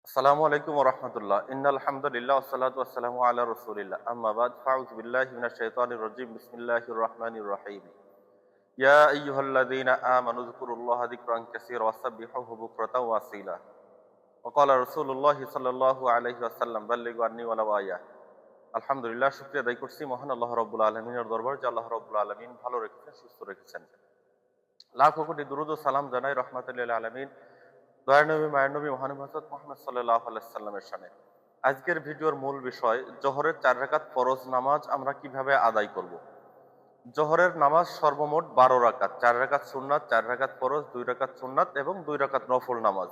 আসসালামু আলাইকুম ওয়া রাহমাতুল্লাহ। ইন্নাল হামদুলিল্লাহ ওয়াসসালাতু ওয়াসসালামু আলা রাসূলিল্লাহ। আম্মা বাদ ফাউযু বিল্লাহি মিনাশ শাইতানির রাজীম। বিসমিল্লাহির রাহমানির রাহিম। ইয়া আইয়ুহাল্লাযীনা আমানু যকুরুল্লাহা যিকরান কাসীরা ওয়াসাব্বিহুহু বুকরাতাও ওয়া আসীলা। ওয়া ক্বালা রাসূলুল্লাহি সাল্লাল্লাহু আলাইহি ওয়াসাল্লাম বাল্লিগু আন্নী ওয়ালাউ আয়া। আলহামদুলিল্লাহ, শুকরিয়া আদায় করছি মহান আল্লাহ রাব্বুল আলামিনের দরবার যে আল্লাহ রাব্বুল আলামিন ভালো রেখেছেন, সুস্থ রেখেছেন। লাখো কোটি দুরূদ ও সালাম জানাই রাহমাতুল লিল আলামিন দয়ার নবী মায়ের নবী মহানবী হযরত মুহাম্মদ সাল্লাল্লাহু আলাইহি সাল্লামের শানে। আজকের ভিডিওর মূল বিষয় জোহরের ৪ রাকাত ফরজ নামাজ আমরা কিভাবে আদায় করব। জোহরের নামাজ সর্বমোট ১২ রাকাত, ৪ রাকাত সুন্নাত, ৪ রাকাত ফরজ, ২ রাকাত সুন্নাত এবং ২ রাকাত নফল নামাজ।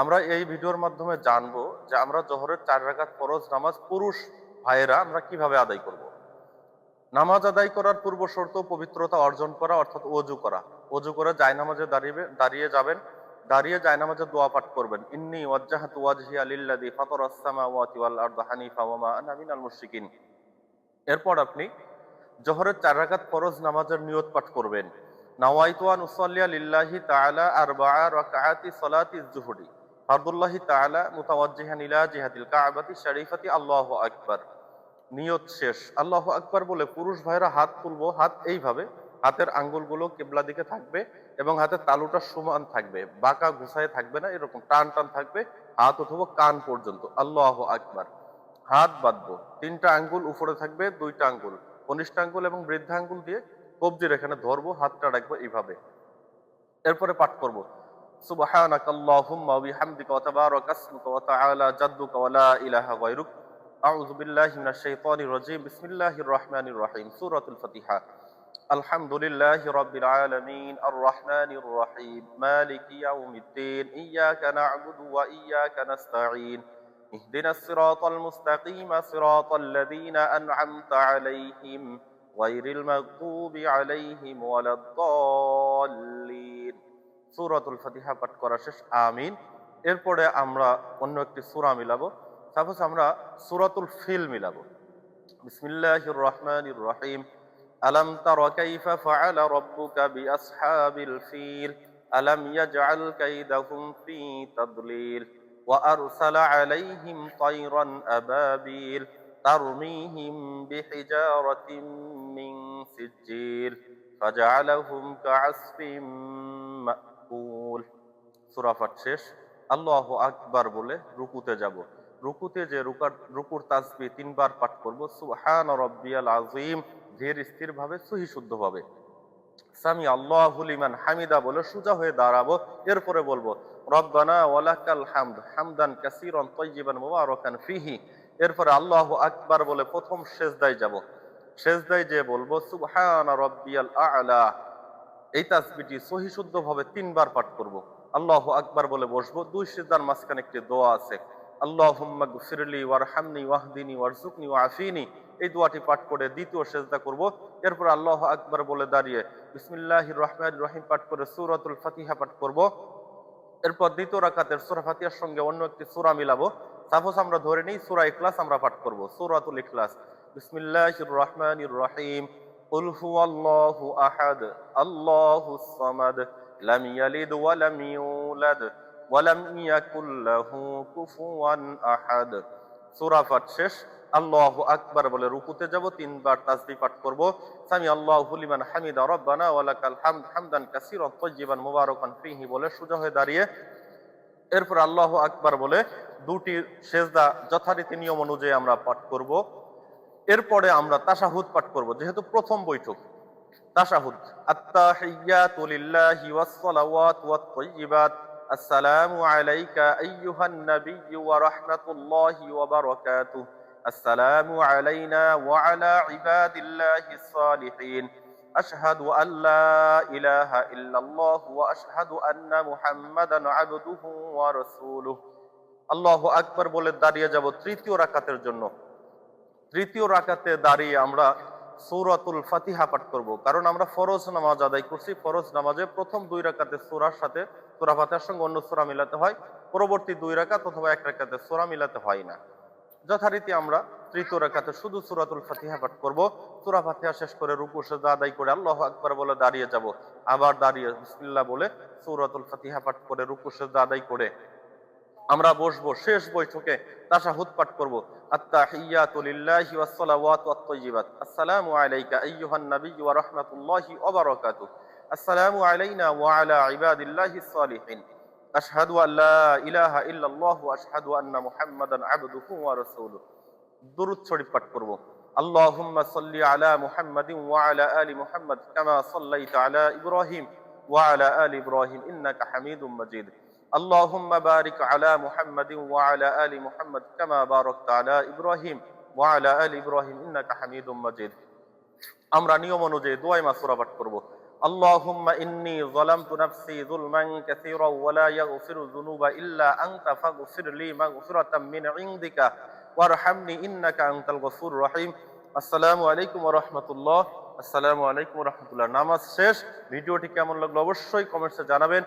আমরা এই ভিডিওর মাধ্যমে জানবো যে আমরা জোহরের ৪ রাকাত ফরজ নামাজ পুরুষ ভাইয়েরা আমরা কিভাবে আদায় করব। নামাজ আদায় করার পূর্ব শর্ত পবিত্রতা অর্জন করা, অর্থাৎ ওযু করা। ওযু করে জায়নামাজে দাঁড়িয়ে যাবেন। দাঁড়িয়ে জায়নামাজে দোয়া পাঠ করবেন। ইন্নী ওয়াজ্জাহাতু ওয়াজহিয়া লিল্লাযী ফাতারাস সামাওয়াতি ওয়াল আরদা হানিফা ওয়া মা আনা মিনাল মুশরিকিন। এরপর আপনি জোহরের ৪ রাকাত ফরজ নামাজের নিয়ত পাঠ করবেন। নাওয়াইতু আন উসাল্লিয়া লিল্লাহি তাআলা আরবা'a রাকাআতি সলাতিজ যুহরি ফারদুল্লাহি তাআলা মুতাওয়াজ্জিহান ইলা জিহাতিল কা'বাতি শরীফাতি আল্লাহু আকবার। নিয়ত শেষ। আল্লাহু আকবার বলে পুরুষ ভাইরা হাত তুলবো। হাত এইভাবে, হাতের আঙ্গুলগুলো কিবলা দিকে থাকবে এবং হাতের তালুটা সমান থাকবে, বাঁকা ঘুষায় থাকবে না, এরকম টান টান থাকবে। হাত উঠবো কান পর্যন্ত। আল্লাহু আকবার। হাত বাঁধবো। ৩টা আঙ্গুল উপরে থাকবে, ২টা আঙ্গুল কনিষ্ঠ আঙ্গুল এবং বৃদ্ধা আঙ্গুল দিয়ে কবজির এখানে ধরবো, হাতটা রাখবো এইভাবে। এরপরে পাঠ করব সুবহানাকাল্লাহুম্মা ওয়া বিহামদিকা ওয়া তাবারাকা ইসমুকা ওয়া তাআলা জাদ্দুকা ওয়া লা ইলাহা গায়রুক। আউযু বিল্লাহি মিনাশ শাইতানির রাজীম। বিসমিল্লাহির রাহমানির রাহিম। সূরাতুল ফাতিহা। আলহামদুলিল্লাহি রাব্বিল আলামিন আর রাহমানির রাহিম মালিকি ইয়াউমিদ্দিন ইয়্যাকা না'বুদু ওয়া ইয়্যাকা নাস্তাঈন ইহদিনাস সিরাতাল মুস্তাকিম সিরাতাল্লাযীনা আন'আমতা আলাইহিম গায়রিল মাগদুবি আলাইহিম ওয়ালাদ-দাল্লিন। সূরাতুল ফাতিহা পাঠ করা শেষ। আমিন। এরপরে আমরা অন্য একটি সূরা মিলাবো। সাপোজ আমরা সূরাতুল ফিল মিলাবো। বিসমিল্লাহির রহমানির রহিম। আলাম তারা কাইফা ফাআলা রাব্বুকা বিআসহাবিল ফিল আলাম ইয়াজআল কাইদাহুম ফি তাদলিল ওয়া আরসালা আলাইহিম তায়রান আবাবিল তারমিহিম বিহিজারাতিন মিন সিজ্জিল ফাজআলাহুম কাআসফিম মাকুল। সূরা পাঠ শেষ। আল্লাহু আকবার বলে রুকুতে যাব। রুকুতে যে রুকুর তাসবিহ ৩ বার পাঠ করব। সুবহান রাব্বিয়াল আযীম ধীর স্থির ভাবে সহি শুদ্ধ ভাবে। সামি আল্লাহু লিমান হামিদা বলে সোজা হয়ে দাঁড়াবো। এরপরে বলবো রব্বানা ওয়ালাকাল হামদ হামদান কাসীরান তাইয়িবান মুবারাকান ফিহি। এরপরে আল্লাহু আকবার বলে প্রথম সেজদায় যাব। সেজদায় যে বলবো সুবহান রাব্বিয়াল আ'লা। এই তাসবিহটি সহি শুদ্ধ ভাবে ৩ বার পাঠ করব। আল্লাহু আকবার বলে বসবো। ২ সিজদার মাঝখানে একটি দোয়া আছে, আল্লাহুম্মা গফিরলি ওয়ারহামনি ওয়াহদিনি ওয়ারযুকনি ওয়াআফিনি। এই দোয়াটি পাঠ করে দ্বিতীয় সেজদা করব। এরপর আল্লাহু আকবার বলে দাঁড়িয়ে বিসমিল্লাহির রহমানির রহিম পাঠ করে সূরাতুল ফাতিহা পাঠ করব। এরপর দ্বিতীয় রাকাতের সূরা ফাতিহার সঙ্গে অন্য একটি সূরা মিলাবো। সাপোজ আমরা ধরে নিই সূরা ইখলাস আমরা পাঠ করব। সূরাতুল ইখলাস। বিসমিল্লাহির রহমানির রহিম। কুল হুয়াল্লাহু আহাদ আল্লাহুস সামাদ লাম ইয়ালিদ ওয়া লাম ইউলাদ ওয়া লাম ইয়াকুল লাহু কুফুয়ান আহাদ। সূরা পাঠ শেষ। আল্লাহু আকবার বলে রুকুতে যাব। ৩ বার তাসবিহ পাঠ করব। সামি আল্লাহু লিমান হামিদা রব্বানা ওয়া লাকাল হামদ হামদান কাসীরান তাইয়িবান মুবারাকান ফিহি বলে সোজা হয়ে দাঁড়িয়ে এরপর আল্লাহু আকবার বলে দুটি সেজদা যথারীতি নিয়ম অনুযায়ী আমরা পাঠ করব। এরপরে আমরা তাশাহুদ পাঠ করব, যেহেতু প্রথম বৈঠক। তাশাহুদ। আত্তাহিয়াতু লিল্লাহি ওয়াস সালাওয়াতু ওয়াত তাইয়্যিবাত আসসালামু আলাইকা আইয়ুহান নাবিয়্যু ওয়া রাহমাতুল্লাহি ওয়া বারাকাতুহু আসসালামু আলাইনা ওয়া আলা ইবাদিল্লাহিস সালিহিন আশহাদু আল্লা ইলাহা ইল্লাল্লাহু ওয়া আশহাদু আন্না মুহাম্মাদান আবদুহু ওয়া রাসূলুহু। আল্লাহু আকবার বলে দাঁড়িয়ে যাব তৃতীয় রাকাতের জন্য। তৃতীয় রাকাতে দাঁড়িয়ে আমরা সূরাতুল ফাতিহা পাঠ করব, কারণ আমরা ফরজ নামাজ আদায় করছি। ফরজ নামাজে প্রথম ২ রাকাতে সূরার সাথে সূরা ফাতিহার সঙ্গে অন্য সূরা মিলাতে হয়, পরবর্তী ২ রাকাত অথবা ১ রাকাতে সূরা মিলাতে হয় না। যথারীতি আমরা তৃতীয় রাকাতে শুধু সূরাতুল ফাতিহা পাঠ করব। সূরা ফাতিহা শেষ করে রুকু সিজদা আদায় করে আল্লাহু আকবার বলে দাঁড়িয়ে যাব। আবার দাঁড়িয়ে বিসমিল্লাহ বলে সূরাতুল ফাতিহা পাঠ করে রুকু সিজদা আদায় করে আমরা বসবো, শেষ বৈঠকে তাশাহুদ পাঠ করব। আত্তাহিয়াতু লিল্লাহি ওয়াস সালাওয়াতু ওয়াত তাইয়্যিবাত। আসসালামু আলাইকা আইয়ুহান নাবিয়্যু ওয়া রাহমাতুল্লাহি ওয়া বারাকাতুহু। আসসালামু আলাইনা ওয়া আলা ইবাদিল্লাহিস সালিহিন। আশহাদু আল লা ইলাহা ইল্লাল্লাহু ওয়া আশহাদু আন্না মুহাম্মাদান আবদুহু ওয়া রাসূলুহু। দুরূদ শরীফ পাঠ করব। আল্লাহুম্মা সাল্লি আলা মুহাম্মাদিন ওয়া আলা আলি মুহাম্মাদ কামা সাল্লাইতা আলা ইব্রাহিম ওয়া আলা আলি ইব্রাহিম ইন্নাকা হামিদুম মাজিদ। আল্লাহুম্মা বারিক আলা মুহাম্মাদিন ওয়া আলা আলি মুহাম্মাদ কামা বারাকতা আলা ইব্রাহিম ওয়া আলা আলি ইব্রাহিম ইন্নাকা হামিদুম মাজিদ। আমরা নিয়ম অনুযায়ী দোয়ায় মাসুরা পাঠ করব। আল্লাহুম্মা ইন্নী যালামতু নাফসি যুলমান কাসীরা ওয়া লা ইয়াগফিরু যুনুবা ইল্লা আনতা ফাগফির লি মাগফিরাতাম মিন ইনদিকা ওয়ারহামনি ইন্নাকা আনতাল গফুরুর রহিম। আসসালামু আলাইকুম ওয়া রাহমাতুল্লাহ। আসসালামু আলাইকুম ওয়া রাহমাতুল্লাহ। নামাজ শেষ। ভিডিওটি কেমন লাগলো অবশ্যই কমেন্টসে জানাবেন।